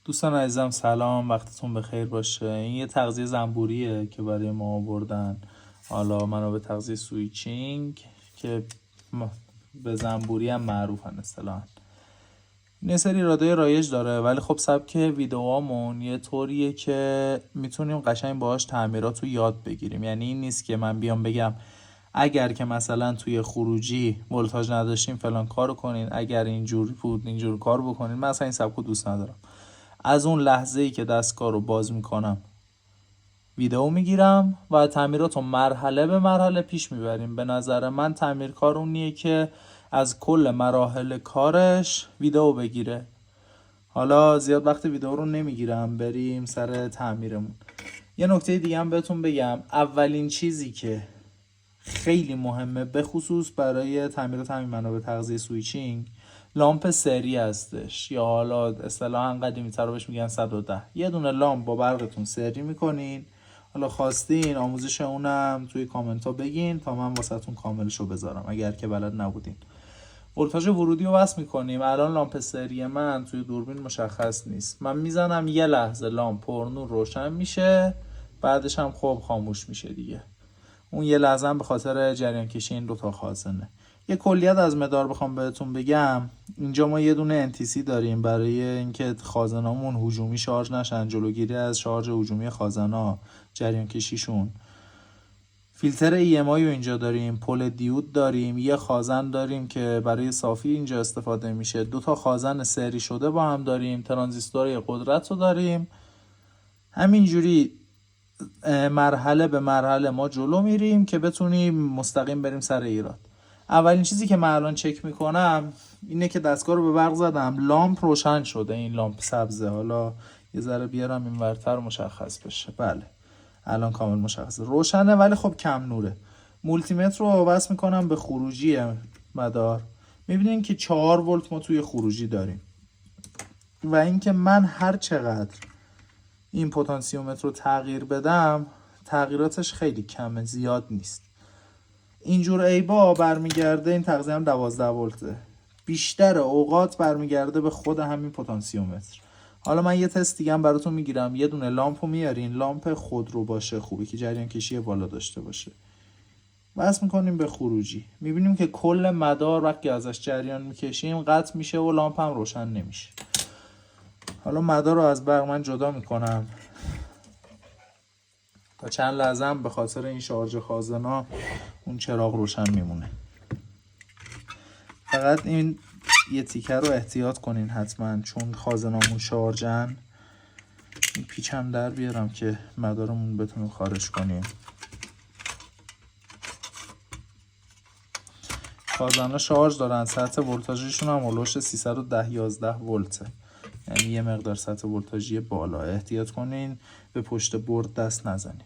دوستان عزیزم سلام، وقتتون بخیر باشه. این یه تغذیه زنبوریه که برای ما آوردن، حالا منابع تغذیه سویچینگ که به زنبوری هم معروفن اصطلاحاً. این سری ایرادای رایج داره، ولی خب سبک ویدئوامون یه طوریه که میتونیم قشنگ باهاش تعمیرات رو یاد بگیریم. یعنی این نیست که من بیام بگم اگر که مثلا توی خروجی ولتاژ نداشتیم فلان کارو کنین، اگر اینجوری بود اینجور کار بکنین. من اصلا این سبکو دوست ندارم. از اون لحظه‌ای که دستگاه رو باز میکنم ویدئو میگیرم و تعمیرات رو مرحله به مرحله پیش میبریم. به نظر من تعمیرکار اونیه که از کل مراحل کارش ویدئو بگیره. حالا زیاد وقت ویدئو رو نمیگیرم، بریم سر تعمیرمون. یه نکته دیگه هم بهتون بگم، اولین چیزی که خیلی مهمه به خصوص برای تعمیرات همین منابع تغذیه سویچینگ، لامپ سری هستش، یا حالا اصطلاحاً قدیمی تر بهش میگن 110. یه دونه لامپ با برقتون سری میکنین. حالا خواستین آموزش اونم توی کامنت ها بگین تا من واسهتون کاملشو بذارم اگر که بلد نبودین. ولتاژ ورودی رو وصل میکنیم. الان لامپ سری من توی دوربین مشخص نیست، من میزنم یه لحظه لامپ پرنور روشن میشه، بعدش هم خب خاموش میشه دیگه. اون یه لحظه هم به خاطر جریان کشی این دوتا خازنه. یه کلیت از مدار بخوام بهتون بگم، اینجا ما یه دونه NTC داریم برای اینکه خازنامون هجومی شارژ نشن، جلوگیری از شارژ هجومی خازنا، جریان کشیشون. فیلتر EMI رو اینجا داریم، پل دیود داریم، یه خازن داریم که برای صافی اینجا استفاده میشه، دوتا خازن سری شده با هم داریم، ترانزیستور قدرت رو داریم. همینجوری مرحله به مرحله ما جلو میریم که بتونیم مستقیم بریم سر ایراد. اولین چیزی که من الان چک میکنم اینه که دستگاه رو به برق زدم، لامپ روشن شده. این لامپ سبزه، حالا یه ذره بیارم این ورتر مشخص بشه. بله الان کامل مشخصه، روشنه ولی خب کم نوره. مولتیمتر رو وصل میکنم به خروجی مدار. میبینین که 4 ولت ما توی خروجی داریم و اینکه من هر چقدر این پتانسیومتر رو تغییر بدم تغییراتش خیلی کمه، زیاد نیست. اینجور ایبا برمیگرده، این تغذیه هم 12 ولته، بیشتر اوقات برمیگرده به خود همین پتانسیومتر. حالا من یه تست دیگه هم براتون میگیرم. یه دونه لامپ رو میارین، لامپ خودرو باشه، خوبه که جریان کشی بالا داشته باشه، وصل میکنیم به خروجی. میبینیم که کل مدار وقتی ازش جریان میکشیم قطع میشه و لامپ هم روشن نمیشه. حالا مدار رو از برق من جدا میکنم تا چند لحظه هم به خاطر این شارژ خازنا اون چراغ روشن میمونه. فقط این یه تیکه رو احتیاط کنین حتما، چون خازنامون شارژن. این پیچ هم در بیارم که مدارمون بتونیم خارج کنیم. خازنا شارژ دارن، سطح ولتاژشون هم هولوش 310-11 ولته، یعنی یه مقدار سطح ولتاژی بالا. احتیاط کنین به پشت برد دست نزنین.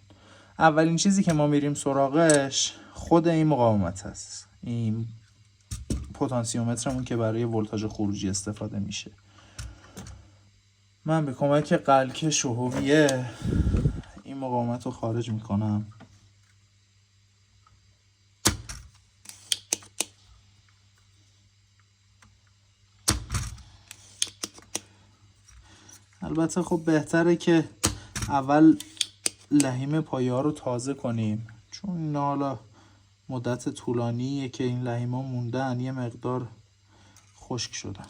اولین چیزی که ما میریم سراغش خود این مقاومت هست، این پتانسیومترمون که برای ولتاژ خروجی استفاده میشه. من به کمک قلک شهویه این مقاومت رو خارج میکنم. البته خب بهتره که اول لحیم پایه ها رو تازه کنیم، چون اینا حالا مدت طولانیه که این لحیم ها موندن، یه مقدار خشک شدن.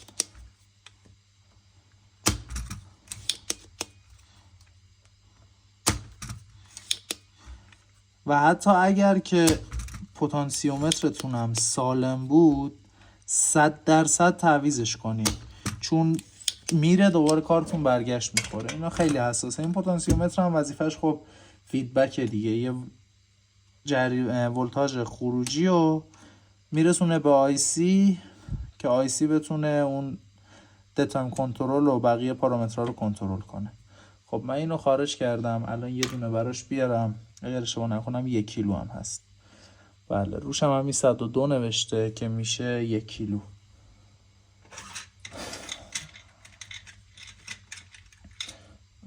و حتی اگر که پتانسیومترتون هم سالم بود 100% تعویضش کنید، چون میره دوباره کارتون برگشت میخوره. اینا خیلی حساسه. این پتانسیومتر هم وظیفش خب فیدبک دیگه، یه ولتاژ خروجی رو میرسونه به آیسی که آیسی بتونه اون دتایم کنترل و بقیه پارامترها رو کنترل کنه. خب من اینو خارج کردم، الان یه دونه براش بیارم. اگر اشتباه نکنم 1 کیلو هم هست. بله روش هم 102 نوشته که میشه 1 کیلو.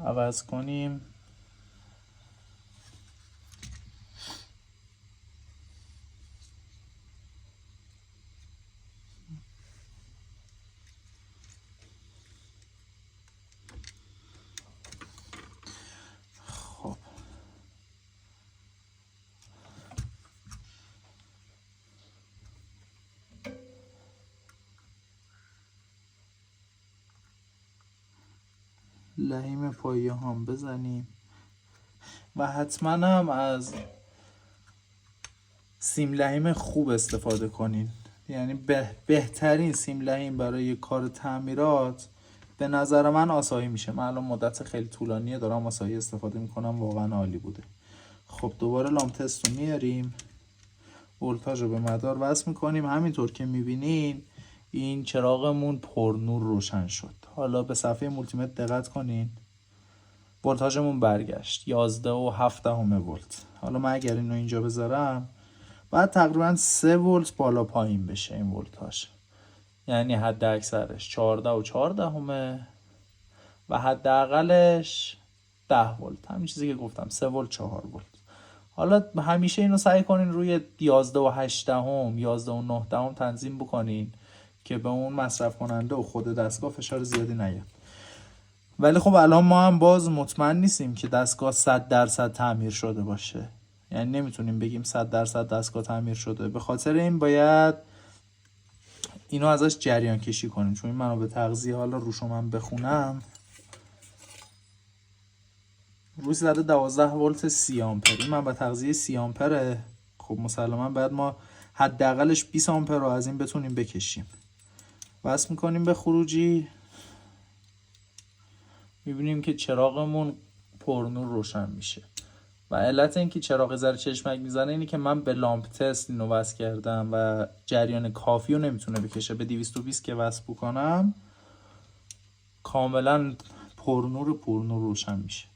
عوض کنیم. لحیم پایه هم بزنیم و حتما هم از سیم لحیم خوب استفاده کنین. یعنی بهترین سیم لحیم برای کار تعمیرات به نظر من آسایی میشه. من الان مدت خیلی طولانیه دارم آسایی استفاده میکنم، واقعا عالی بوده. خب دوباره لامپ تست رو میاریم، ولتاژ رو به مدار وصل میکنیم. همینطور که میبینین این چراغمون پر نور روشن شد. حالا به صفحه مولتیمتر دقت کنین، ولتاژمون برگشت 11.7 ولت. حالا من اگر اینو اینجا بذارم بعد تقریبا 3 ولت بالا پایین بشه این ولتاژ، یعنی حد اکثرش 14.4 و حداقلش 10 ولت، همین چیزی که گفتم 3 ولت 4 ولت. حالا همیشه اینو سعی کنین روی 11.8 11.9 تنظیم بکنین که به اون مصرف کننده و خود دستگاه فشار زیادی نیاد. ولی خب الان ما هم باز مطمئن نیستیم که دستگاه 100% تعمیر شده باشه، یعنی نمیتونیم بگیم 100% دستگاه تعمیر شده. به خاطر این باید اینو ازش جریان کشی کنیم. چون این منو به تغذیه، حالا روشو من بخونم، روی زده 12 ولت 30 آمپر، این من با تغذیه 30 آمپره. خب مسلما باید ما حداقلش 20 آمپر رو از این بتونیم بکشیم. وصل میکنیم به خروجی، میبینیم که چراغمون پرنور روشن میشه. و علت این که چراغ ذره چشمک میزنه اینه که من به لامپ تست اینو وصل کردم و جریان کافی رو نمیتونه بکشه. به 220 که وصل بکنم کاملا پرنور روشن میشه.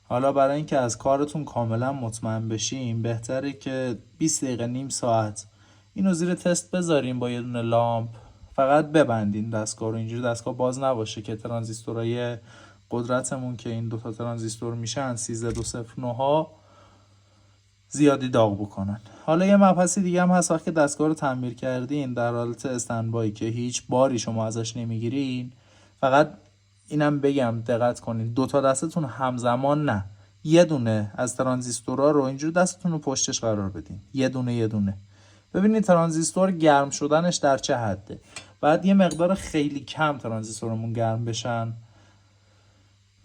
حالا برای اینکه از کارتون کاملا مطمئن بشیم بهتره که 20 دقیقه نیم ساعت اینو زیر تست بذاریم با یه دونه لامپ. فقط ببندین دستگاه رو، اینجوری دستگاه باز نباشه که ترانزیستورهای قدرتمون که این دوتا ترانزیستور میشن 13209 ها زیادی داغ بکنن. حالا یه مبحثی دیگه هم هست، وقتی دستگاه رو تعمیر کردین در حالت استندبای که هیچ باری شما ازش نمیگیرین، فقط اینم بگم دقت کنین دوتا دستتون همزمان نه، یه دونه از ترانزیستورها رو اینجوری دستتون رو پشتش قرار بدین، یه دونه. ببینید ترانزیستور گرم شدنش در چه حده. بعد یه مقدار خیلی کم ترانزیستورمون گرم بشن.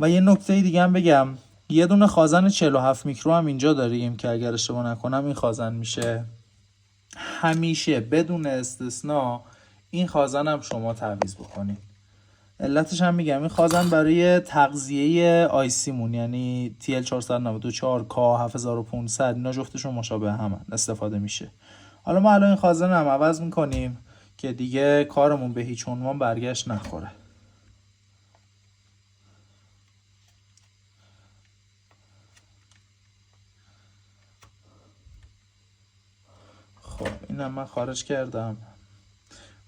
و یه نکته دیگه هم بگم، یه دونه خازن 47 میکرو هم اینجا داریم که اگر اشتباه نکنم این خازن میشه. همیشه بدون استثنا این خازن هم شما تعویض بکنید. علتش هم میگم، این خازن برای تغذیه آیسی مون، یعنی TL494 K7500 اینا جفتشون مشابه همن استفاده میشه. حالا ما الان این خازن هم عوض میکنیم که دیگه کارمون به هیچ عنوان برگشت نخوره. خب اینم من خارج کردم.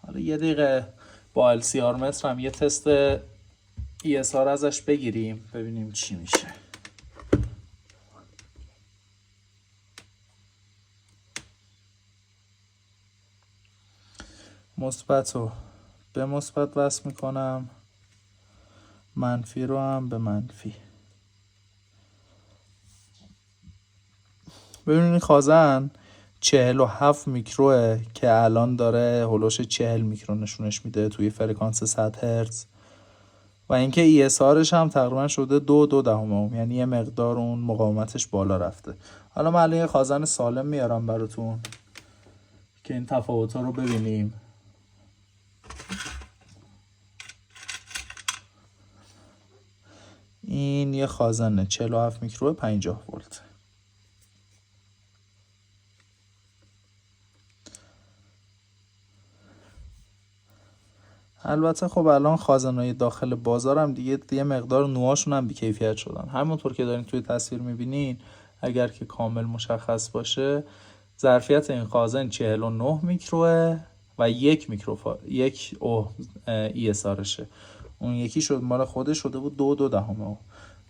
حالا یه دقیقه با LCR متر هم یه تست ESR ازش بگیریم ببینیم چی میشه. مثبت رو به مثبت وصل میکنم، منفی رو هم به منفی. ببینید خازن 47 میکروه که الان داره هولوش 40 میکرو نشونش میده توی فرکانس 100 هرتز و اینکه ESRش هم تقریبا شده 2.2 اوم، یعنی یه مقدار اون مقاومتش بالا رفته. حالا من الان یه خازن سالم میارم براتون که این تفاوت‌ها رو ببینیم. این یه خازن 47 میکرو 50 ولت. البته خب الان خازن‌های داخل بازار هم دیگه یه مقدار نوعاشون هم بی‌کیفیت شدن. همونطور که دارین توی تصویر می‌بینین، اگر که کامل مشخص باشه، ظرفیت این خازن 49 میکروه و 1 میکرو یک ESRشه. اون یکی شد مال خودش شده بود 2.2 اوم.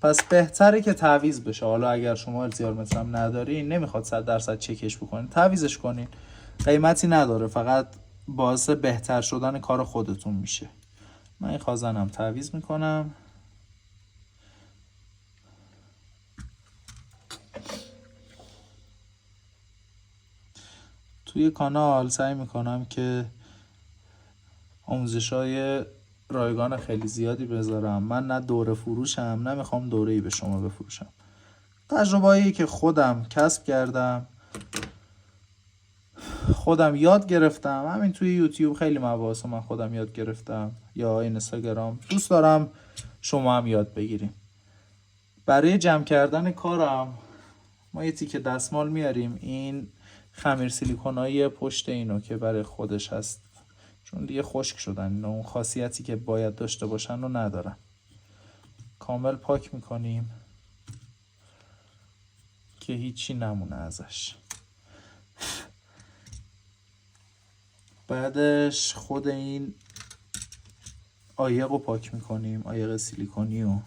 پس بهتره که تعویض بشه. حالا اگر شما LCR متر هم ندارین، نمیخواد 100% چکش بکنین، تعویضش کنین، قیمتی نداره، فقط باعث بهتر شدن کار خودتون میشه. من این خازنم تعویض میکنم. توی کانال سعی میکنم که آموزش‌های رایگان خیلی زیادی بذارم. من نه دوره فروشم، نه میخوام دوره‌ای به شما بفروشم. تجربه‌ای که خودم کسب کردم، خودم یاد گرفتم، همین توی یوتیوب خیلی مباحث من خودم یاد گرفتم یا اینستاگرام. دوست دارم شما هم یاد بگیریم. برای جمع کردن کارم ما یه تیکه دستمال میاریم. این خمیر سیلیکونایی پشت اینو که برای خودش هست، چون دیگه خشک شدن اینا، اون خاصیتی که باید داشته باشن رو ندارن. کامل پاک میکنیم که هیچی نمونه ازش. بعدش خود این عایق رو پاک میکنیم، عایق سیلیکونی رو.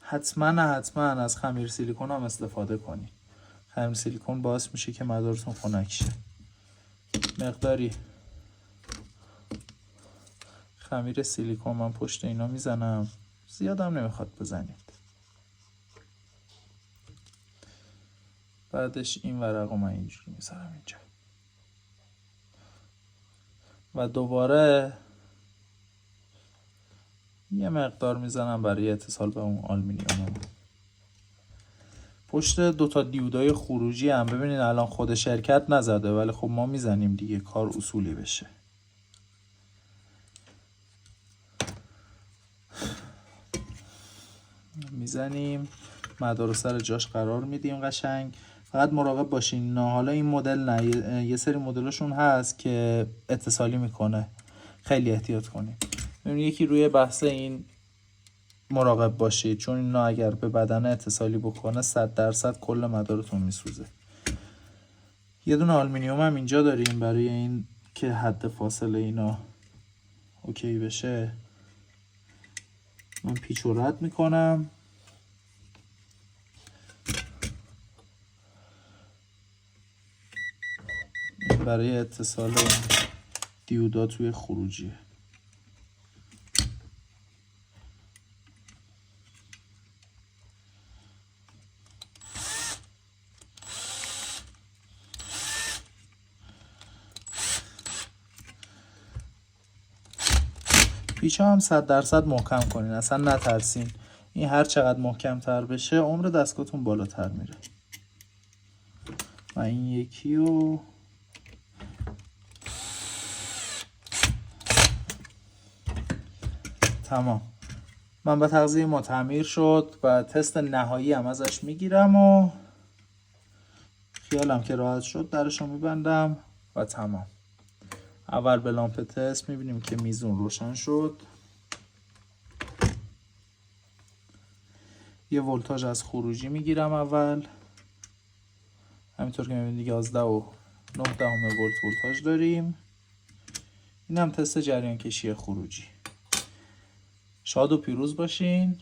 حتما از خمیر سیلیکون هم استفاده کنید. خمیر سیلیکون باعث میشه که مدارتون خنک شه. مقداری خمیر سیلیکون من پشت اینا میزنم، زیادم نمیخواد بزنید. بعدش این ورق رو من اینجوری میذارم اینجا و دوباره یه مقدار میزنم برای اتصال به اون آلومینیوم. پشت دوتا دیودای خروجی هم ببینید الان خود شرکت نزده، ولی خب ما میزنیم دیگه کار اصولی بشه. میزنیم، مدار سر جاش قرار میدیم قشنگ. فقط مراقب باشین نه، حالا این مدل نه، یه سری مدلشون هست که اتصالی میکنه، خیلی احتیاط کنید. یکی روی بحث این مراقب باشید، چون اینا اگر به بدن اتصالی بکنه 100% کل مدارتون میسوزه. یه دونه آلومینیوم هم اینجا داریم برای این که حد فاصله اینا اوکی بشه. من پیچ و رد میکنم. برای اتصال دیودا توی خروجی. پیچ هم 100% محکم کنین، اصلا نترسین. این هر چقدر محکم تر بشه عمر دستگاهتون بالاتر میره. و این یکی رو تمام. من به تغذیه ما تعمیر شد و تست نهایی هم ازش میگیرم و خیالم که راحت شد درشو میبندم و تمام. اول به لامپ تست میبینیم که میزون روشن شد. یه ولتاژ از خروجی میگیرم اول، همینطور که میبینید 11.9 ولت ولتاژ داریم. این هم تست جریان کشی خروجی. شاد و پیروز باشین.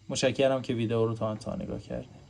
متشکرم که ویدیو رو تا انتها نگاه کردین.